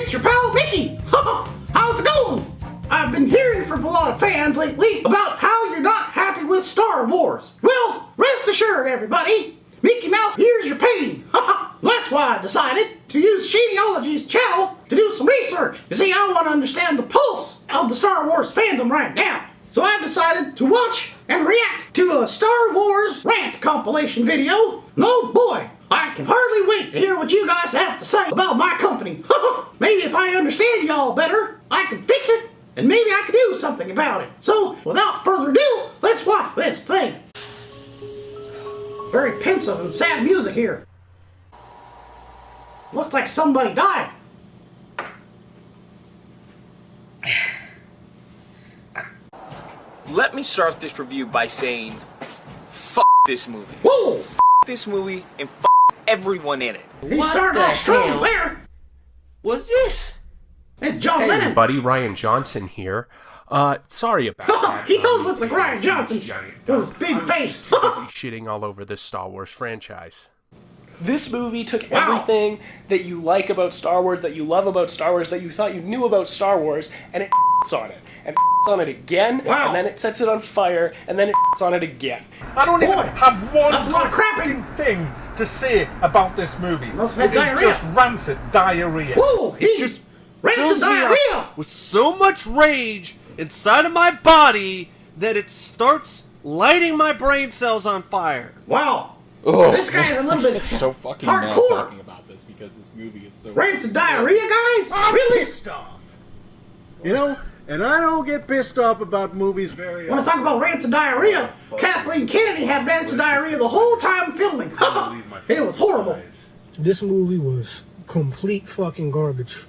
it's your pal Mickey! How's it going? I've been hearing from a lot of fans lately about how you're not happy with Star Wars. Well, rest assured everybody, Mickey Mouse hears your pain. That's why I decided to use Shadyology's channel to do some research. You see, I want to understand the pulse of the Star Wars fandom right now. So I've decided to watch and react to a Star Wars rant compilation video. And oh boy, I can hardly wait to hear what you guys have to say about my company. Maybe if I understand y'all better, I can fix it, and maybe I can do something about it. So, without further ado, let's watch this thing. Very pensive and sad music here. Looks like somebody died. Let me start this review by saying, f this movie. Whoa! F this movie and f everyone in it. He started off strong there. What's this? It's John Hey Lennon. everybody, Ryan Johnson here. Sorry about that. He does look like Ryan Johnson with his big face. Shitting all over this Star Wars franchise. This movie took everything that you like about Star Wars, that you love about Star Wars, that you thought you knew about Star Wars, and it on it. And on it again, and then it sets it on fire, and then it on it again. I don't even have one that's a lot of crapping thing to say about this movie. Must It have is diarrhea. just rancid diarrhea. Whoa! He just rancid diarrhea. With so much rage inside of my body that it starts lighting my brain cells on fire. Wow. Oh, This guy is a little bit so fucking mad hardcore. talking about this because this movie is so Rancid diarrhea, guys? I'm Really? pissed off. You know, and I don't get pissed off about movies very Want to talk about rancid diarrhea? Kathleen Kennedy had rancid diarrhea the whole time filming. It was horrible. This movie was complete fucking garbage.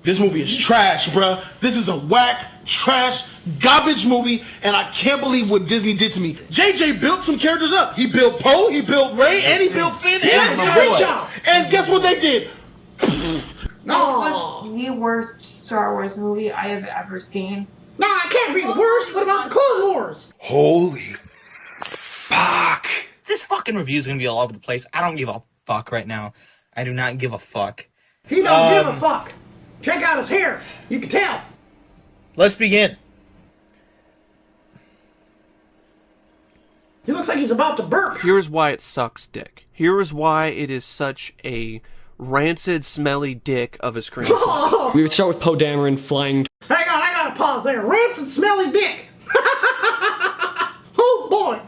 This movie is trash, bruh. This is a whack, trash, garbage movie, and I can't believe what Disney did to me. JJ built some characters up. He built Poe, he built Rey, and he built Finn, and my great boy. job. And guess what they did? This was the worst Star Wars movie I have ever seen. Nah, it can't be the worst. What about the Clone Wars? Holy fuck. This fucking review is gonna be all over the place. I don't give a fuck right now. I do not give a fuck. He don't give a fuck. Check out his hair. You can tell. Let's begin. He looks like he's about to burp. Here's why it sucks dick. Here is why it is such a rancid, smelly dick of a screen. Oh, We would start with Poe Dameron flying. hang on, I gotta pause there. Rancid, smelly dick. Oh boy,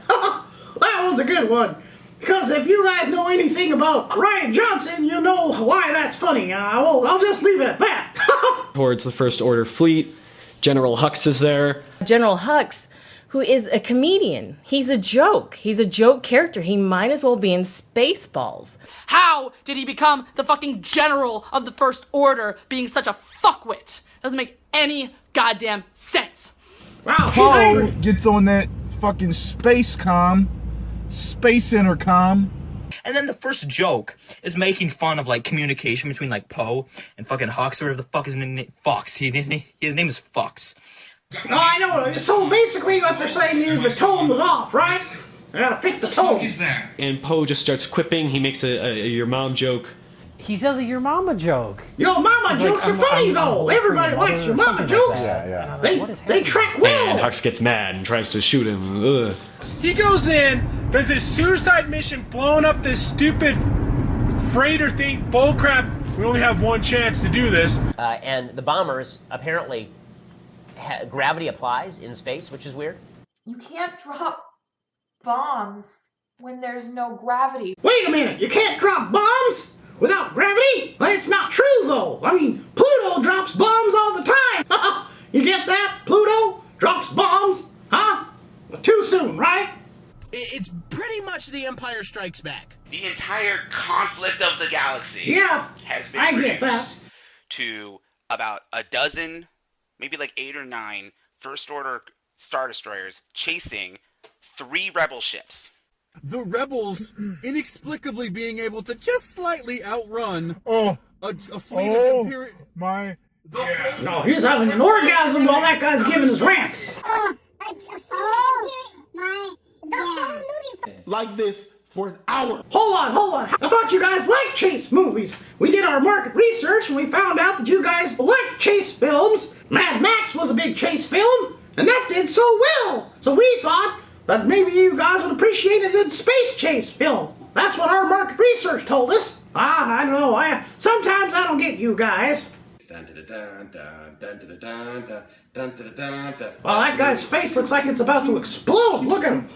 that was a good one. Because if you guys know anything about Ryan Johnson, you know why that's funny. I'll just leave it at that. Towards the First Order fleet. General Hux is there. General Hux, who is a comedian. He's a joke. He's a joke character. He might as well be in Spaceballs. How did he become the fucking general of the First Order being such a fuckwit? Doesn't make any goddamn sense. Wow, she's Poe angry. gets on that fucking space intercom. And then the first joke is making fun of like communication between like Poe and fucking Hux or whatever the fuck his name. Fox. His name is Fox. No, I know. So basically what they're saying is the tone was off, right? I gotta fix the tone. And Poe just starts quipping. He makes a your mom joke. He says a your mama joke. Yo, mama jokes are funny though. Everybody likes your mama jokes. Yeah. They track well. And Hux gets mad and tries to shoot him. Ugh. He goes in, does his suicide mission, blowing up this stupid freighter thing. Bullcrap, we only have one chance to do this. And the bombers, apparently, gravity applies in space, which is weird. You can't drop bombs when there's no gravity. Wait a minute, you can't drop bombs without gravity? Well, it's not true though. I mean, Pluto drops bombs all the time. You get that? Pluto drops bombs, huh? Well, too soon, right? It's pretty much The Empire Strikes Back. The entire conflict of the galaxy Yeah, has been I get reduced that. to about a dozen, maybe like 8 or 9 First Order Star Destroyers chasing 3 rebel ships. The rebels inexplicably being able to just slightly outrun Oh, a fleet of Imperial... my... No, he's having an orgasm while that guy's giving his rant. Like this for an hour. Hold on. I thought you guys liked chase movies. We did our market research and we found out that you guys like chase films. Mad Max was a big chase film, and that did so well. So we thought that maybe you guys would appreciate a good space chase film. That's what our market research told us. I don't know. Sometimes I don't get you guys. Well, that guy's face looks like it's about to explode. Look at him.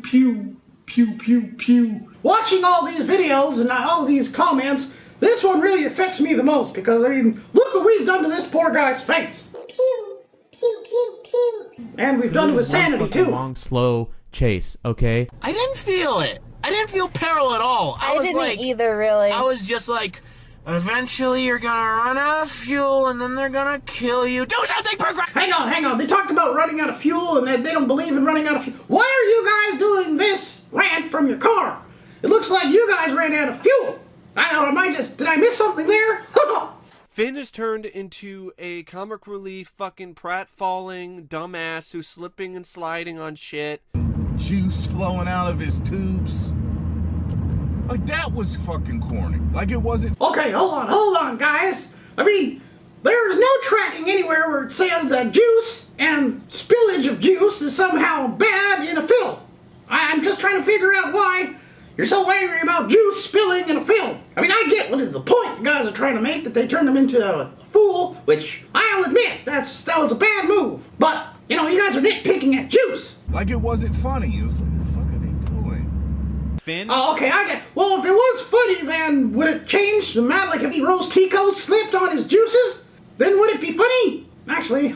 Pew, pew, pew, pew. Watching all these videos and all these comments, this one really affects me the most because, I mean, look what we've done to this poor guy's face. Pew, pew, pew, pew. And we've done to his sanity, too. Long, slow chase, okay? I didn't feel it. I didn't feel peril at all. I didn't either, really. I was just like, eventually you're gonna run out of fuel and then they're gonna kill you. Do something progressive! Hang on. They talked about running out of fuel and they don't believe in running out of fuel. Why are you guys doing this rant from your car? It looks like you guys ran out of fuel. Did I miss something there? Finn is turned into a comic relief fucking pratfalling dumbass who's slipping and sliding on shit. Juice flowing out of his tubes. Like, that was fucking corny. Like, it wasn't... Okay, hold on, guys. I mean, there's no tracking anywhere where it says that juice and spillage of juice is somehow bad in a film. I'm just trying to figure out why you're so angry about juice spilling in a film. I mean, I get what is the point you guys are trying to make, that they turned him into a fool, which I'll admit, that was a bad move. But, you know, you guys are nitpicking at juice. Like, it wasn't funny. It was like, what the fuck are they doing? Finn? Oh, okay, I get. Well, if it was funny, then would it change the matter? Like, if he Rose Tico slipped on his juices, then would it be funny? Actually,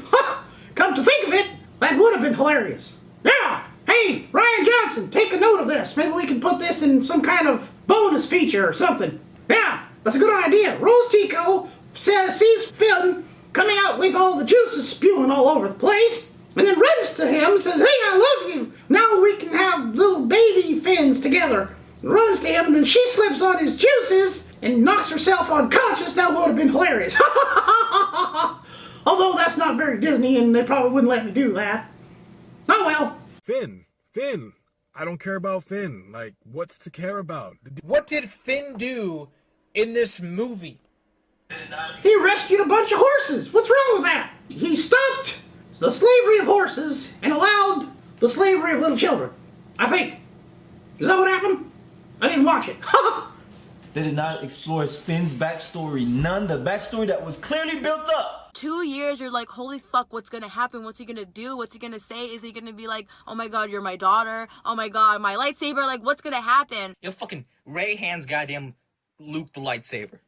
come to think of it, that would have been hilarious. Yeah! Hey, Ryan Johnson, take a note of this. Maybe we can put this in some kind of bonus feature or something. Yeah, that's a good idea. Rose Tico sees Finn coming out with all the juices spewing all over the place, and then runs to him and says, hey, I love you. Now we can have little baby Finns together. And runs to him, and then she slips on his juices and knocks herself unconscious. That would have been hilarious. Although that's not very Disney, and they probably wouldn't let me do that. Oh well. Finn, I don't care about Finn. Like, what's to care about? What did Finn do in this movie? He rescued a bunch of horses. What's wrong with that? He stopped the slavery of horses and allowed the slavery of little children. I think. Is that what happened? I didn't watch it. They did not explore Finn's backstory. None. The backstory that was clearly built up. 2 years, you're like, holy fuck, what's gonna happen? What's he gonna do? What's he gonna say? Is he gonna be like, oh my god, you're my daughter? Oh my god, my lightsaber? Like, what's gonna happen? Yo, fucking Ray hands goddamn Luke the lightsaber.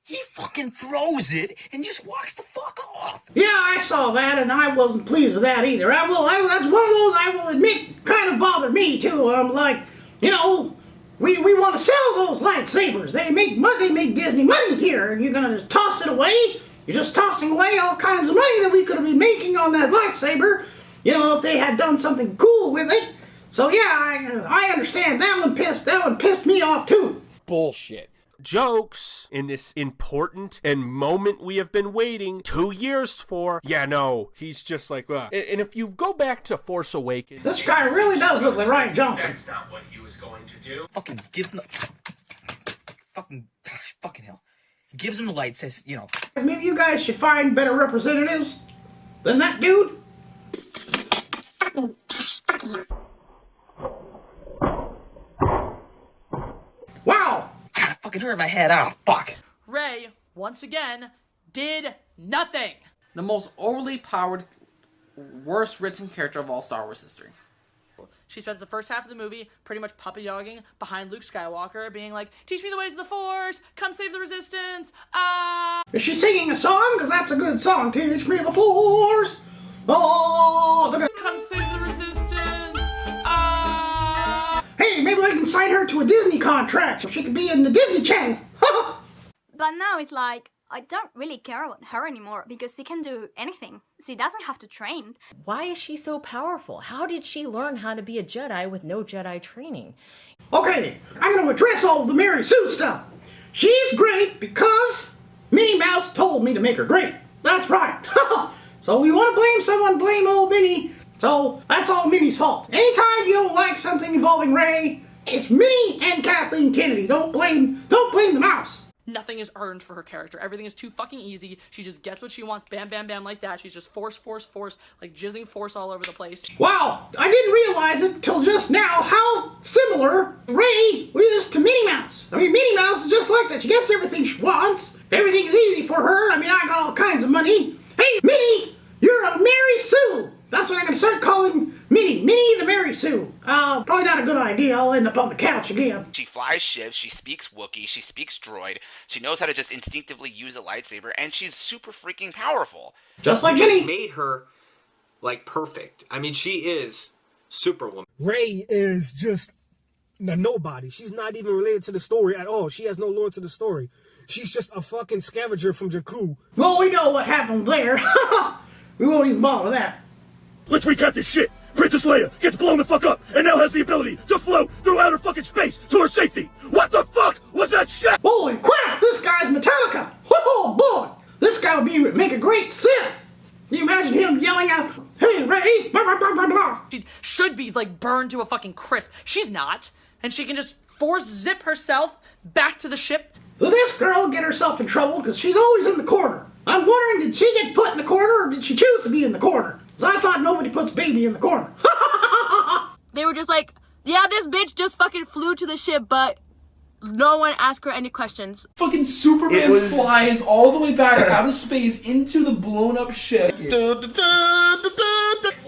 He fucking throws it and just walks the fuck off. Yeah, I saw that, and I wasn't pleased with that either. That's one of those, I will admit, kind of bothered me, too. I'm like, you know, we want to sell those lightsabers. They make money, they make Disney money here, and you're going to just toss it away? You're just tossing away all kinds of money that we could have been making on that lightsaber, you know, if they had done something cool with it. So, yeah, I understand. That one pissed me off, too. Bullshit. Jokes in this important and moment we have been waiting 2 years for. Yeah, no, he's just like, and if you go back to Force Awakens, this guy really does look like Ryan Johnson. That's not what he was going to do. Fucking gives him the fucking hell. He gives him the light, says, you know. Maybe you guys should find better representatives than that dude. Wow. God, I fucking hurt my head. Ah, fuck. Rey, once again, did nothing. The most overly powered, worst written character of all Star Wars history. She spends the first half of the movie pretty much puppy-dogging behind Luke Skywalker, being like, teach me the ways of the Force, come save the Resistance, Is she singing a song? Because that's a good song. Teach me the Force. Oh, come save the Resistance, Hey, maybe we can sign her to a Disney contract so she could be in the Disney Channel. But now it's like, I don't really care about her anymore because she can do anything. She doesn't have to train. Why is she so powerful? How did she learn how to be a Jedi with no Jedi training? Okay, I'm going to address all of the Mary Sue stuff. She's great because Minnie Mouse told me to make her great. That's right. So you want to blame someone, blame old Minnie. So that's all Minnie's fault. Anytime you don't like something involving Rey, it's Minnie and Kathleen Kennedy. Don't blame the mouse. Nothing is earned for her character. Everything is too fucking easy. She just gets what she wants, bam, bam, bam, like that. She's just force, like jizzing force all over the place. Wow, I didn't realize it till just now how similar Rey is to Minnie Mouse. I mean, Minnie Mouse is just like that. She gets everything she wants. Everything is easy for her. I mean, I got all kinds of money. Hey, Minnie, you're a Mary Sue. That's what I'm going to start calling Minnie. Minnie the Mary Sue. Probably not a good idea. I'll end up on the couch again. She flies ships, she speaks Wookiee, she speaks droid, she knows how to just instinctively use a lightsaber, and she's super freaking powerful. Just like Just Minnie. made her, like, perfect. I mean, she is Superwoman. Rey is just a nobody. She's not even related to the story at all. She has no lore to the story. She's just a fucking scavenger from Jakku. Well, we know what happened there. We won't even bother with that. Let's recap this shit. Princess Leia gets blown the fuck up and now has the ability to float through outer fucking space to her safety. What the fuck was that shit? Holy crap, this guy's Metallica. Oh boy, this guy would make a great Sith. Can you imagine him yelling out, "Hey, Rey!" Blah, blah, blah, blah, blah. She should be like burned to a fucking crisp. She's not. And she can just force zip herself back to the ship. Did this girl get herself in trouble because she's always in the corner? I'm wondering, did she get put in the corner or did she choose to be in the corner? Because I thought nobody puts baby in the corner. They were just like, yeah, this bitch just fucking flew to the ship, but no one asked her any questions. Fucking Superman flies all the way back out of space into the blown up ship.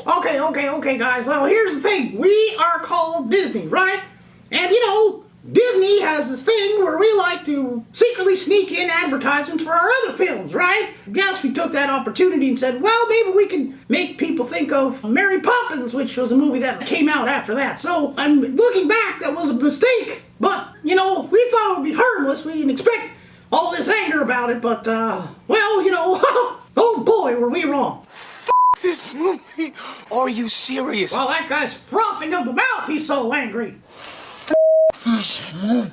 Okay, guys. Well, here's the thing. We are called Disney, right? And you know, Disney has this thing where we like to secretly sneak in advertisements for our other films, right? Yes, we took that opportunity and said, well, maybe we can make people think of Mary Poppins, which was a movie that came out after that. So, I'm looking back, that was a mistake. But, you know, we thought it would be harmless. We didn't expect all this anger about it, but, well, you know, oh boy, were we wrong. This movie? Are you serious? Well, that guy's frothing of the mouth, he's so angry. This movie.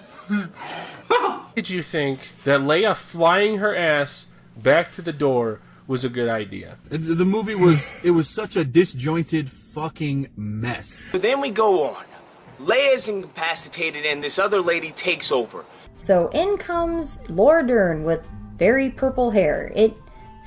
Did you think that Leia flying her ass back to the door was a good idea? The movie was such a disjointed fucking mess. But then we go on. Leia's incapacitated and this other lady takes over. So in comes Laura Dern with very purple hair. It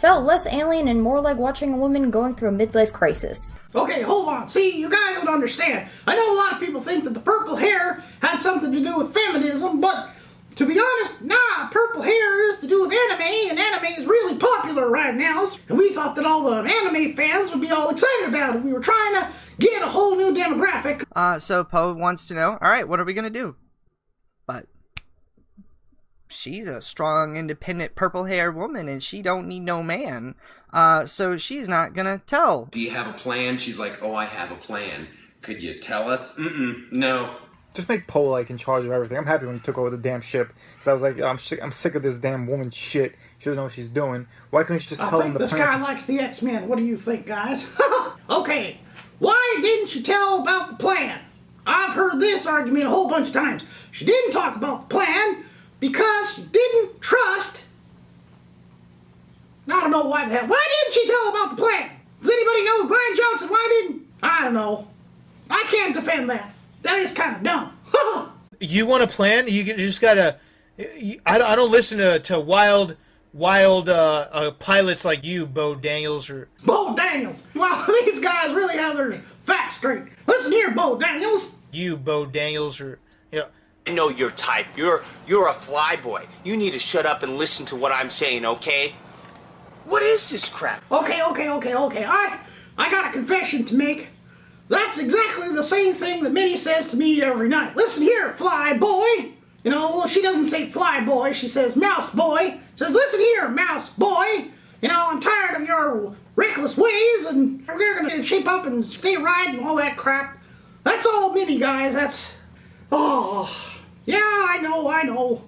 felt less alien and more like watching a woman going through a midlife crisis. Okay, hold on. See, you guys don't understand. I know a lot of people think that the purple hair had something to do with feminism, but to be honest, nah, purple hair is to do with anime, and anime is really popular right now. And we thought that all the anime fans would be all excited about it. We were trying to get a whole new demographic. So Poe wants to know, all right, what are we going to do? But she's a strong, independent, purple-haired woman, and she don't need no man. So she's not gonna tell. Do you have a plan? She's like, oh, I have a plan. Could you tell us? No. Just make Poe, like, in charge of everything. I'm happy when he took over the damn ship. Because I was like, I'm sick of this damn woman shit. She doesn't know what she's doing. Why couldn't she just tell him the plan? I think this guy likes the X-Men. What do you think, guys? Okay, why didn't she tell about the plan? I've heard this argument a whole bunch of times. She didn't talk about the plan because she didn't trust. I don't know why the hell. Why didn't she tell about the plan? Does anybody know Brian Johnson? Why didn't? I don't know. I can't defend that. That is kind of dumb. You want a plan? You just gotta. I don't listen to wild pilots like you, Bo Daniels. Bo Daniels. Well, these guys really have their facts straight. Listen here, Bo Daniels. You, Bo Daniels, I know your type. You're a flyboy. You need to shut up and listen to what I'm saying, okay? What is this crap? Okay. I got a confession to make. That's exactly the same thing that Minnie says to me every night. Listen here, fly boy. You know, she doesn't say fly boy, she says mouse boy. She says, listen here, mouse boy. You know, I'm tired of your reckless ways, and we're gonna shape up and stay right and all that crap. That's all Minnie, guys. That's... Oh, yeah, I know.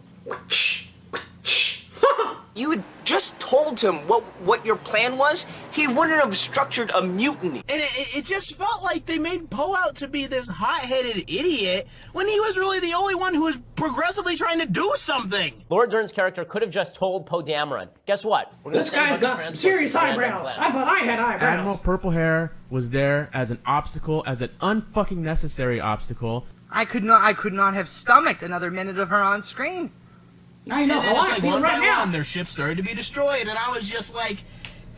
You would just told him what your plan was, he wouldn't have structured a mutiny. And it just felt like they made Poe out to be this hot-headed idiot when he was really the only one who was progressively trying to do something. Lord Dern's character could have just told Poe Dameron, guess what? This guy's got some serious eyebrows. I thought I had eyebrows. Admiral Purple Hair was there as an obstacle, as an unfucking necessary obstacle. I could not have stomached another minute of her on screen. I know how I feel right now. Their ship started to be destroyed, and I was just like,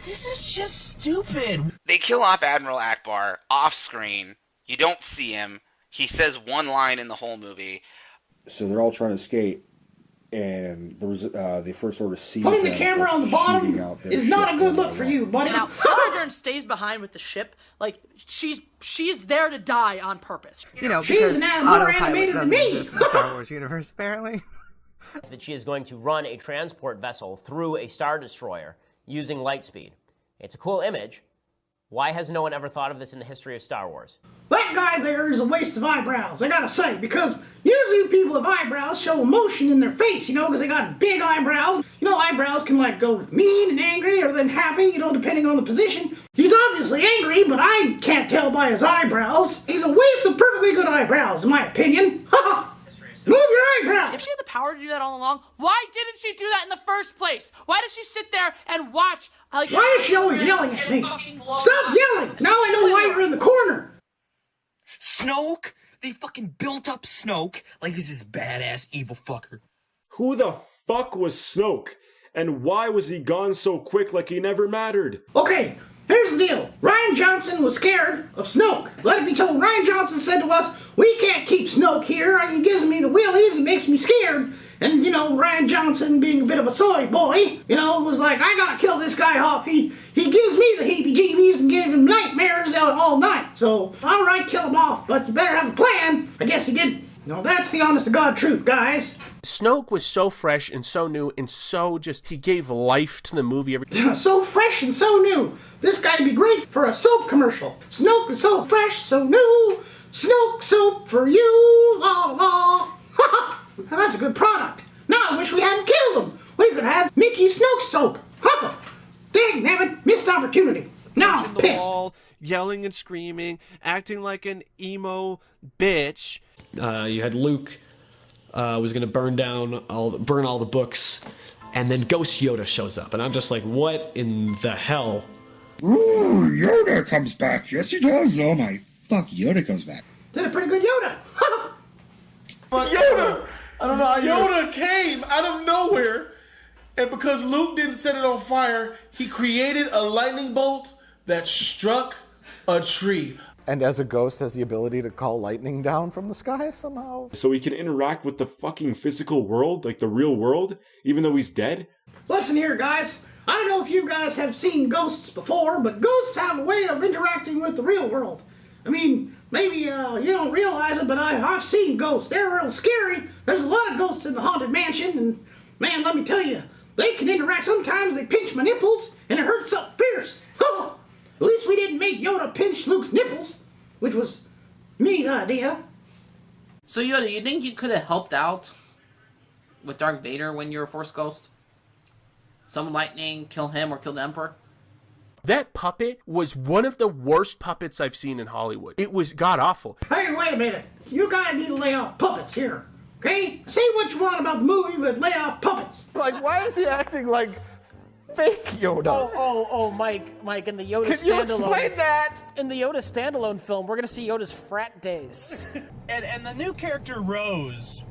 this is just stupid. They kill off Admiral Akbar off screen. You don't see him. He says one line in the whole movie. So they're all trying to escape, and there was the First Order sees Putting the them, camera on the bottom is not a good look for you, buddy. Now, Laura Dern stays behind with the ship. Like, she's there to die on purpose. You know, she's because now more autopilot animated than doesn't me. exist in the Star Wars universe, apparently. That she is going to run a transport vessel through a Star Destroyer using light speed. It's a cool image. Why has no one ever thought of this in the history of Star Wars? That guy there is a waste of eyebrows, I gotta say, because usually people with eyebrows show emotion in their face, you know, because they got big eyebrows. You know, eyebrows can, like, go mean and angry or then happy, you know, depending on the position. He's obviously angry, but I can't tell by his eyebrows. He's a waste of perfectly good eyebrows, in my opinion. Move your eyebrows! If she had the power to do that all along, why didn't she do that in the first place? Why does she sit there and watch? Like, why is she always yelling at me? Stop yelling! Now I know why you're in the corner! Snoke? They fucking built up Snoke like he's this badass evil fucker. Who the fuck was Snoke? And why was he gone so quick like he never mattered? Okay, here's the deal. Rian Johnson was scared of Snoke. Let it be told, Rian Johnson said to us, we can't keep Snoke here. He gives me the willies and makes me scared. And, you know, Rian Johnson, being a bit of a soy boy, you know, was like, I gotta kill this guy off. He gives me the heebie-jeebies and gives him nightmares all night. So, all right, kill him off, but you better have a plan. I guess he did. No, that's the honest-to-God truth, guys. Snoke was so fresh and so new and so just, he gave life to the movie. So fresh and so new. This guy'd be great for a soap commercial. Snoke is so fresh, so new. Snoke soap for you, la la. That's a good product. Now I wish we hadn't killed him. We could have had Mickey Snoke soap. Dang, damn it, missed opportunity. Now I'm pissed. Wall, yelling and screaming, acting like an emo bitch. You had Luke was going to burn all the books, and then Ghost Yoda shows up, and I'm just like, what in the hell? Ooh, Yoda comes back. Yes, he does. Oh my fuck, Yoda comes back. Did a pretty good Yoda. Yoda! I don't know how Yoda came out of nowhere, and because Luke didn't set it on fire, he created a lightning bolt that struck a tree. And as a ghost has the ability to call lightning down from the sky somehow. So he can interact with the fucking physical world, like the real world, even though he's dead? Listen here, guys. I don't know if you guys have seen ghosts before, but ghosts have a way of interacting with the real world. I mean, maybe you don't realize it, but I've seen ghosts. They're real scary. There's a lot of ghosts in the Haunted Mansion, and man, let me tell you, they can interact. Sometimes they pinch my nipples, and it hurts something fierce. At least we didn't make Yoda pinch Luke's nipples, which was me's idea. So Yoda, you think you could have helped out with Darth Vader when you were Force Ghost? Summon lightning, kill him, or kill the Emperor? That puppet was one of the worst puppets I've seen in Hollywood. It was god-awful. Hey, wait a minute. You guys need to lay off puppets here, okay? Say what you want about the movie, but lay off puppets. Like, why is he acting like fake Yoda? Oh, Mike, in the Yoda Can standalone. you explain that? In the Yoda standalone film, we're gonna see Yoda's frat days. And the new character Rose.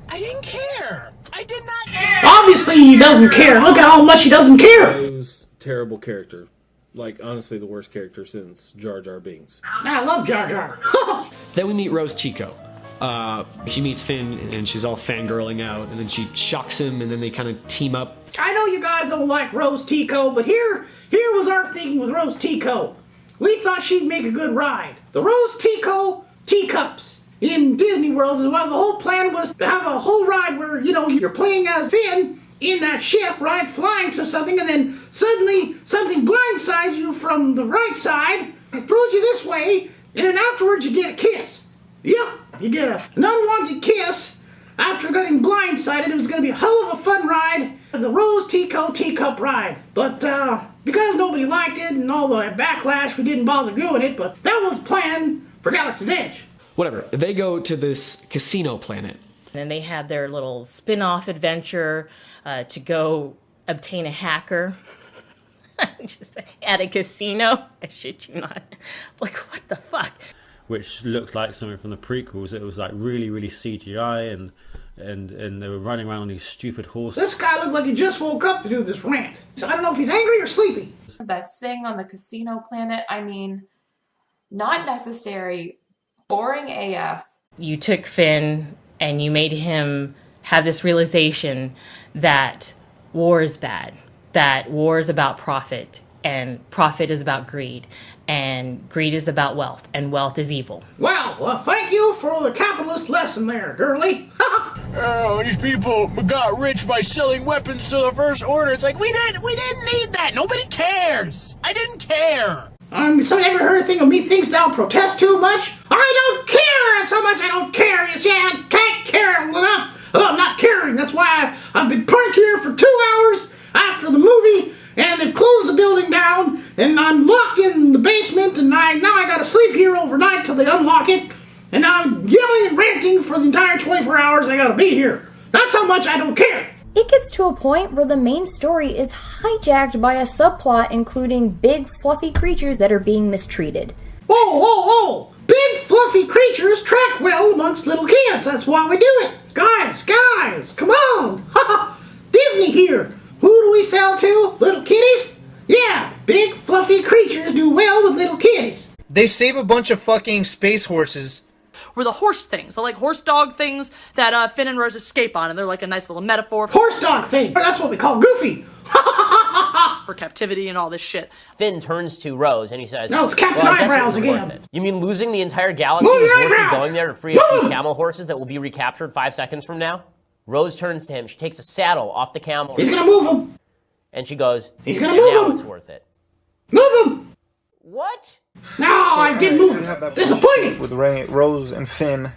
I didn't care. I did not care. Obviously, he doesn't care. Look at how much he doesn't care. Rose, terrible character. Like, honestly, the worst character since Jar Jar Binks. I love Jar Jar. Then we meet Rose Tico. She meets Finn, and she's all fangirling out, and then she shocks him, and then they kind of team up. I know you guys don't like Rose Tico, but here was our thinking with Rose Tico. We thought she'd make a good ride. The Rose Tico teacups in Disney World is why the whole plan was to have a whole ride where, you know, you're playing as Finn in that ship, right, flying to something, and then suddenly something blindsides you from the right side and throws you this way, and then afterwards you get a kiss. Yep, you get an unwanted kiss after getting blindsided. It was going to be a hell of a fun ride. The Rose Tico Teacup Ride. But, because nobody liked it and all the backlash, we didn't bother doing it, but that was planned for Galaxy's Edge. Whatever. They go to this casino planet. And they have their little spin-off adventure to go obtain a hacker. Just at a casino. I shit you not. Like, what the fuck? Which looked like something from the prequels. It was like really, really CGI, and they were running around on these stupid horses. This guy looked like he just woke up to do this rant. So I don't know if he's angry or sleepy. That thing on the casino planet, I mean, not necessary, boring AF. You took Finn and you made him have this realization that war is bad, that war is about profit, and profit is about greed, and greed is about wealth, and wealth is evil. Well, thank you for the capitalist lesson there, girly. Oh, these people got rich by selling weapons to the First Order. It's like, we didn't need that. Nobody cares. I didn't care. Somebody ever heard a thing of me thinks thou protest too much? I don't care so much I don't care. You see, I can't care enough about not caring. That's why I've been parked here for 2 hours after the movie, and they've closed the building down, and I'm locked in the basement, and now I gotta sleep here overnight till they unlock it, and now I'm yelling and ranting for the entire 24 hours I gotta be here. That's how much I don't care. It gets to a point where the main story is hijacked by a subplot including big fluffy creatures that are being mistreated. Oh! Big fluffy creatures track well amongst little kids. That's why we do it. Guys, come on. Disney here. Who do we sell to? Little kitties? Yeah, big fluffy creatures do well with little kitties. They save a bunch of fucking space horses. Were the horse things, the like horse dog things that Finn and Rose escape on, and they're like a nice little metaphor. Horse dog thing. That's what we call Goofy. For captivity and all this shit. Finn turns to Rose and he says, No, it's Captain I guess Eyebrows it was worth again. it. You mean losing the entire galaxy Move is your worth you eyebrows! going there to free a few Move! camel horses that will be recaptured 5 seconds from now? Rose turns to him. She takes a saddle off the camel. He's gonna move him. And she goes, He's gonna "And move now him. it's worth it." Move him. What? No, I didn't move him. Disappointing. With Rose and Finn.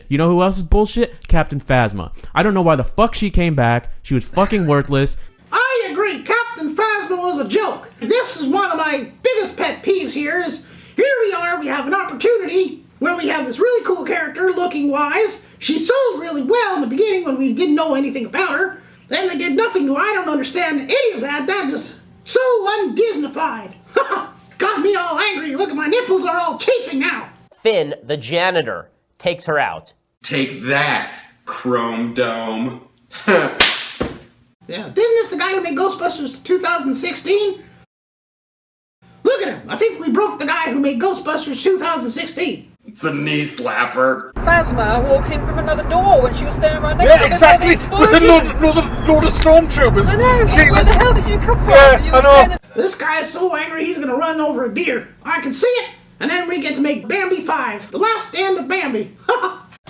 You know who else is bullshit? Captain Phasma. I don't know why the fuck she came back. She was fucking worthless. I agree. Captain Phasma was a joke. This is one of my biggest pet peeves here is, here we are, we have an opportunity where we have this really cool character looking wise. She sold really well in the beginning when we didn't know anything about her. Then they did nothing to her. I don't understand any of that. That just so un-Disneyfied. Got me all angry. Look at my nipples are all chafing now. Finn, the janitor, takes her out. Take that, Chrome Dome. Yeah, isn't this the guy who made Ghostbusters 2016? Look at him. I think we broke the guy who made Ghostbusters 2016. It's a knee slapper. Phasma walks in from another door when she was standing right next to Yeah, exactly. With another load of stormtroopers. I know. She Where was... the hell did you come from? Yeah, You I were know. standing- This guy is so angry he's gonna run over a deer. I can see it. And then we get to make Bambi 5. The last stand of Bambi.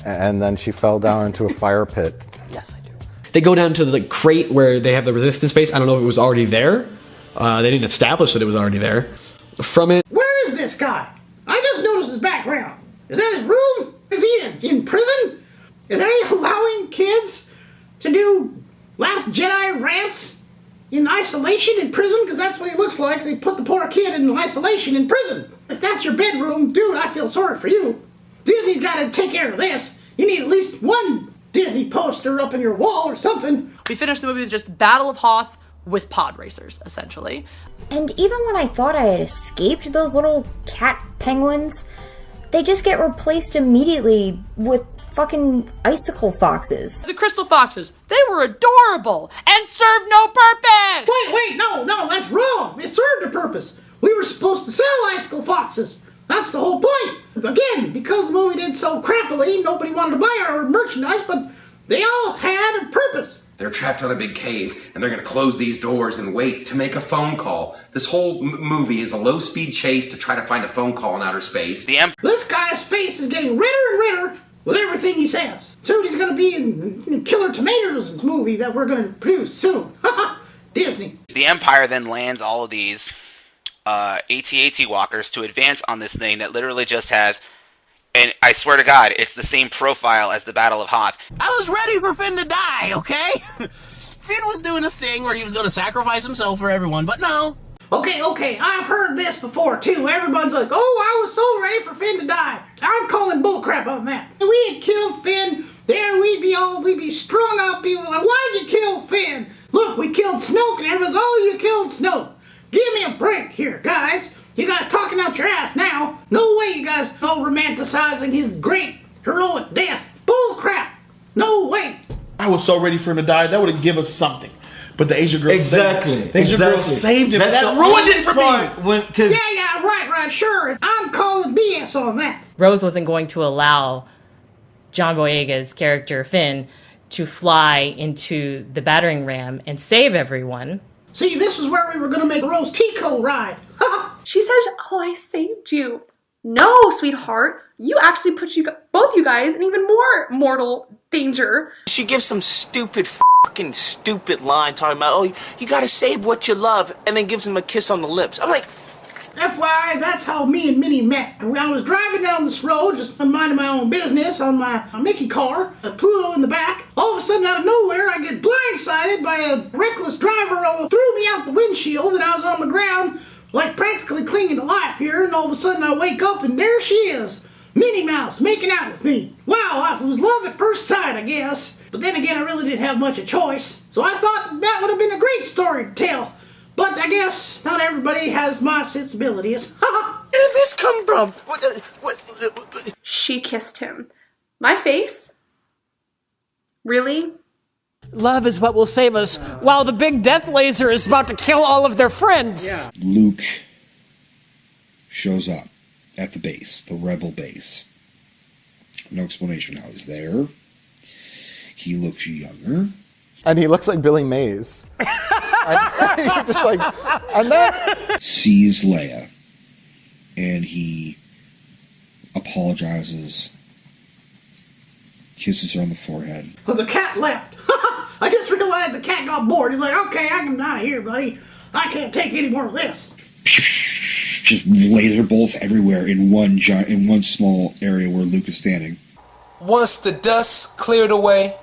And then she fell down into a fire pit. They go down to the crate where they have the resistance base. I don't know if it was already there. They didn't establish that it was already there. From it, Where is this guy? I just noticed his background. Is that his room? Is he in prison? Is they allowing kids to do Last Jedi rants in isolation in prison? Because that's what he looks like. They put the poor kid in isolation in prison. If that's your bedroom, dude, I feel sorry for you. Disney's got to take care of this. You need at least one Disney poster up in your wall or something. We finished the movie with just Battle of Hoth with pod racers, essentially. And even when I thought I had escaped those little cat penguins, they just get replaced immediately with fucking icicle foxes. The Crystal Foxes, they were adorable and served no purpose! Wait, no, that's wrong. They served a purpose. We were supposed to sell icicle foxes. That's the whole point. Again, because the movie did so crappily, nobody wanted to buy our merchandise, but they all had a purpose. They're trapped on a big cave, and they're going to close these doors and wait to make a phone call. This whole movie is a low-speed chase to try to find a phone call in outer space. This guy's face is getting redder and redder with everything he says. Soon he's going to be in Killer Tomatoes' movie that we're going to produce soon. Disney. The Empire then lands all of these AT-AT walkers to advance on this thing that literally just has, and I swear to God, it's the same profile as the Battle of Hoth. I was ready for Finn to die, okay? Finn was doing a thing where he was going to sacrifice himself for everyone, but no. Okay, I've heard this before too. Everyone's like, oh, I was so ready for Finn to die. I'm calling bullcrap on that. If we had killed Finn, there we'd be strung up people like, why'd you kill Finn? Look, we killed Snoke, and everyone's, oh, you killed Snoke. Give me a break here, guys. You guys talking out your ass now. No way you guys all romanticizing his great heroic death. Bullcrap. No way. I was so ready for him to die. That would have given us something. But the Asian girl Exactly. The Asian girl saved him. That ruined it for me. Yeah, right, sure. I'm calling BS on that. Rose wasn't going to allow John Boyega's character, Finn, to fly into the battering ram and save everyone. See, this is where we were going to make the Rose Tico ride. She says, oh, I saved you. No, sweetheart. You actually put both you guys in even more mortal danger. She gives some stupid line talking about, oh, you gotta save what you love, and then gives him a kiss on the lips. I'm like, FYI, that's how me and Minnie met. And when I was driving down this road, just minding my own business on my Mickey car, a Pluto in the back, all of a sudden out of nowhere, I get blindsided by a reckless driver who threw me out the windshield, and I was on the ground, like practically clinging to life here, and all of a sudden I wake up, and there she is, Minnie Mouse, making out with me. Wow, it was love at first sight, I guess. But then again, I really didn't have much of a choice. So I thought that would have been a great story to tell. But I guess not everybody has my sensibilities. Where did this come from? She kissed him. My face? Really? Love is what will save us, while the big death laser is about to kill all of their friends. Yeah. Luke shows up at the base, the rebel base. No explanation how he's there. He looks younger. And he looks like Billy Mays. You're just like, and that sees Leia, and he apologizes, kisses her on the forehead. Well, the cat left. I just realized the cat got bored. He's like, okay, I can out of here, buddy. I can't take any more of this. Just laser bolts everywhere in one small area where Luke is standing. Once the dust cleared away,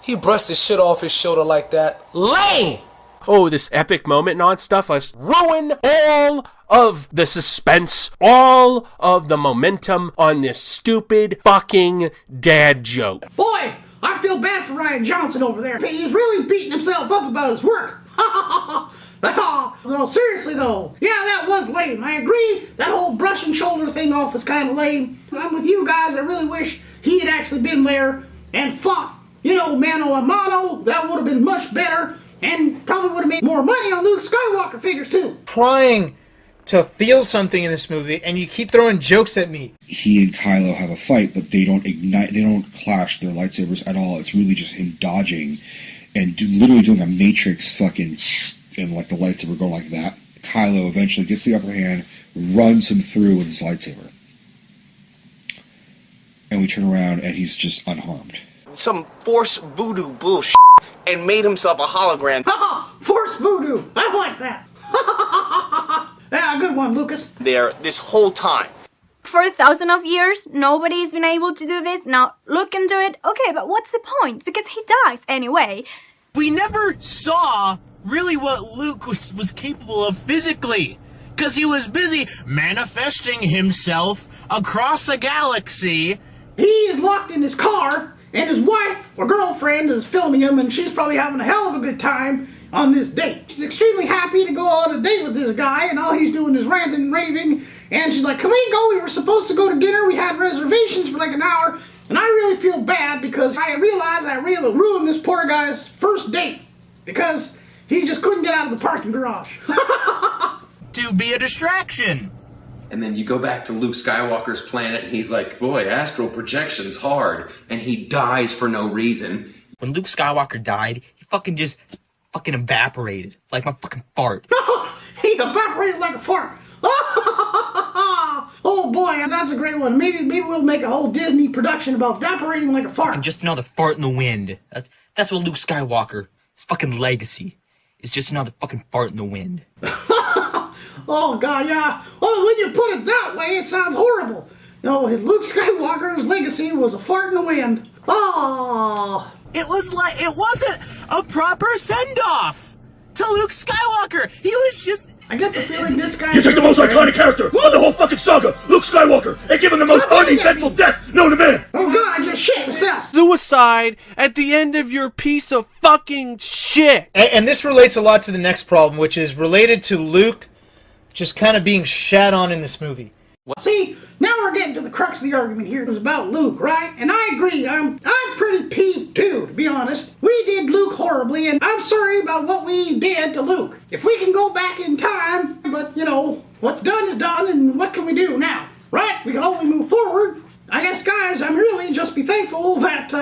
he brushed his shit off his shoulder like that. Lame! Oh, this epic moment and stuff. Let's ruin all of the suspense, all of the momentum on this stupid fucking dad joke. Boy, I feel bad for Ryan Johnson over there. He's really beating himself up about his work. No, seriously though. Yeah, that was lame. I agree. That whole brushing shoulder thing off is kind of lame. I'm with you guys. I really wish he had actually been there and fought, mano a mano. That would have been much better and probably would have made more money on Luke Skywalker figures too. Trying to feel something in this movie, and you keep throwing jokes at me. He and Kylo have a fight, but they don't ignite, they don't clash their lightsabers at all. It's really just him dodging and literally doing a Matrix fucking, and like the lightsaber going like that. Kylo eventually gets the upper hand, runs him through with his lightsaber. And we turn around and he's just unharmed. Some Force voodoo bullshit and made himself a hologram. Force voodoo. I like that. Yeah, good one, Lucas. There this whole time. For 1,000 of years, nobody's been able to do this. Now, look into it. Okay, but what's the point? Because he dies anyway. We never saw really what Luke was capable of physically. Because he was busy manifesting himself across a galaxy. He is locked in his car, and his wife or girlfriend is filming him, and she's probably having a hell of a good time on this date. She's extremely happy to go on a date with this guy, and all he's doing is ranting and raving, and she's like, can we go? We were supposed to go to dinner. We had reservations for like an hour, and I really feel bad because I realized I really ruined this poor guy's first date because he just couldn't get out of the parking garage. To be a distraction. And then you go back to Luke Skywalker's planet, and he's like, boy, astral projection's hard. And he dies for no reason. When Luke Skywalker died, he fucking evaporated. Like my fucking fart. He evaporated like a fart. Oh boy, that's a great one. Maybe we'll make a whole Disney production about evaporating like a fart. And just another fart in the wind. That's what Luke Skywalker, his fucking legacy, is just another fucking fart in the wind. Oh god, yeah. Well, when you put it that way, it sounds horrible. Luke Skywalker's legacy was a fart in the wind. Oh. it wasn't a proper send-off to Luke Skywalker. He was just... I get the feeling this guy... You took the most iconic character of the whole fucking saga, Luke Skywalker, and give him the most uneventful death known to man! Oh god, I just shit myself! Suicide at the end of your piece of fucking shit! And this relates a lot to the next problem, which is related to Luke just kind of being shat on in this movie. See, now we're getting to the crux of the argument here. It was about Luke, right? And I agree, I'm pretty peeved too, to be honest. We did Luke horribly, and I'm sorry about what we did to Luke. If we can go back in time, but, you know, what's done is done, and what can we do now? Right? We can only move forward. I guess, guys, I'm really just be thankful that,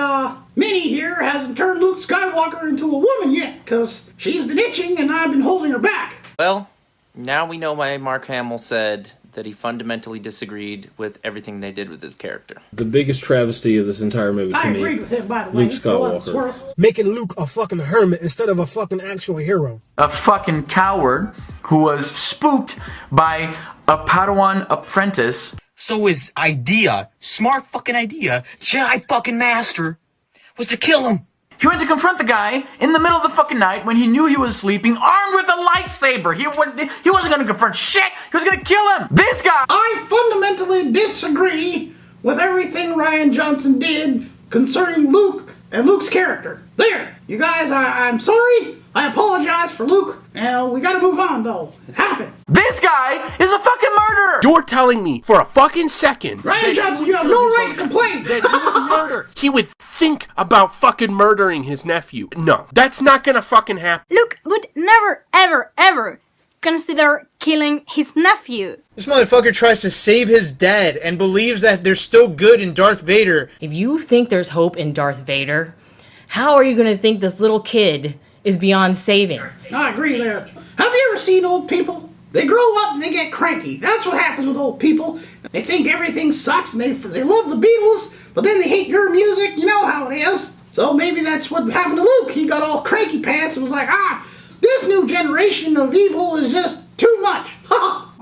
Minnie here hasn't turned Luke Skywalker into a woman yet, because she's been itching and I've been holding her back. Well, now we know why Mark Hamill said that he fundamentally disagreed with everything they did with his character. The biggest travesty of this entire movie to I me, agreed with him, by the way. Luke Skywalker. Making Luke a fucking hermit instead of a fucking actual hero. A fucking coward who was spooked by a Padawan apprentice. So his idea, smart fucking idea, Jedi fucking master, was to kill him. He went to confront the guy in the middle of the fucking night when he knew he was sleeping, armed with a lightsaber. He wasn't gonna confront shit. He was gonna kill him. This guy. I fundamentally disagree with everything Rian Johnson did concerning Luke and Luke's character. There, you guys, I'm sorry. I apologize for Luke, and we gotta move on, though. It happened. This guy is a fucking murderer. You're telling me for a fucking second Rian Johnson, you have no right to complain. That he would murder. He would think about fucking murdering his nephew. No, that's not gonna fucking happen. Luke would never, ever, ever consider killing his nephew. This motherfucker tries to save his dad and believes that there's still good in Darth Vader. If you think there's hope in Darth Vader, how are you going to think this little kid is beyond saving? I agree there. Have you ever seen old people? They grow up and they get cranky. That's what happens with old people. They think everything sucks and they love the Beatles, but then they hate your music. You know how it is. So maybe that's what happened to Luke. He got all cranky pants and was like, this new generation of evil is just too much.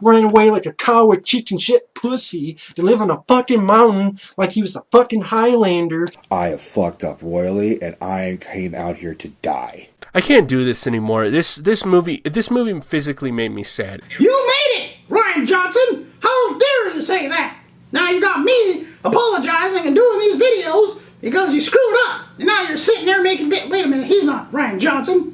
Running away like a cow with chicken shit pussy to live on a fucking mountain like he was a fucking Highlander. I have fucked up royally, and I came out here to die. I can't do this anymore. This movie physically made me sad. You made it, Rian Johnson. How dare you say that? Now you got me apologizing and doing these videos because you screwed up. And now you're sitting there making... Wait a minute, he's not Rian Johnson.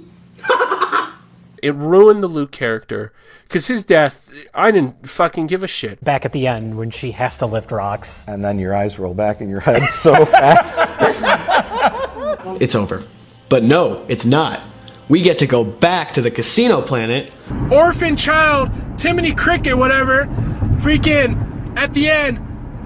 It ruined the Luke character. Because his death, I didn't fucking give a shit. Back at the end when she has to lift rocks. And then your eyes roll back in your head so fast. It's over. But no, it's not. We get to go back to the casino planet. Orphan child, Timothy Cricket, whatever, freaking, at the end,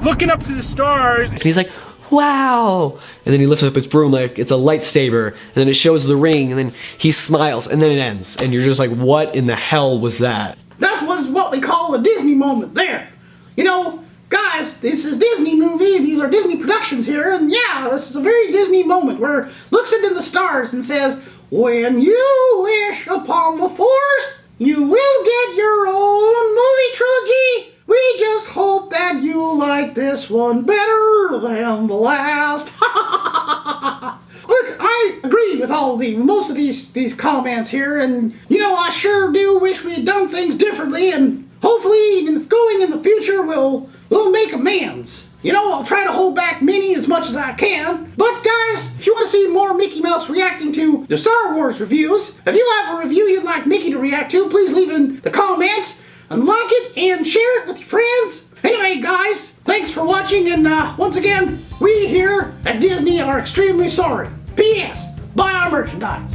looking up to the stars. And he's like, wow! And then he lifts up his broom like it's a lightsaber, and then it shows the ring, and then he smiles, and then it ends. And you're just like, what in the hell was that? That was what we call a Disney moment there. You know, guys, this is Disney movie, these are Disney productions here, and yeah, this is a very Disney moment where looks into the stars and says, when you wish upon the Force, you will get your own movie trilogy. We just hope that you like this one better than the last. Look, I agree with most of these comments here, and you know, I sure do wish we had done things differently, and hopefully going in the future we'll make amends. You know, I'll try to hold back Minnie as much as I can. But guys, if you want to see more Mickey Mouse reacting to the Star Wars reviews, if you have a review you'd like Mickey to react to, please leave it in the comments. And like it and share it with your friends. Anyway, guys, thanks for watching, and once again, we here at Disney are extremely sorry. P.S. Buy our merchandise.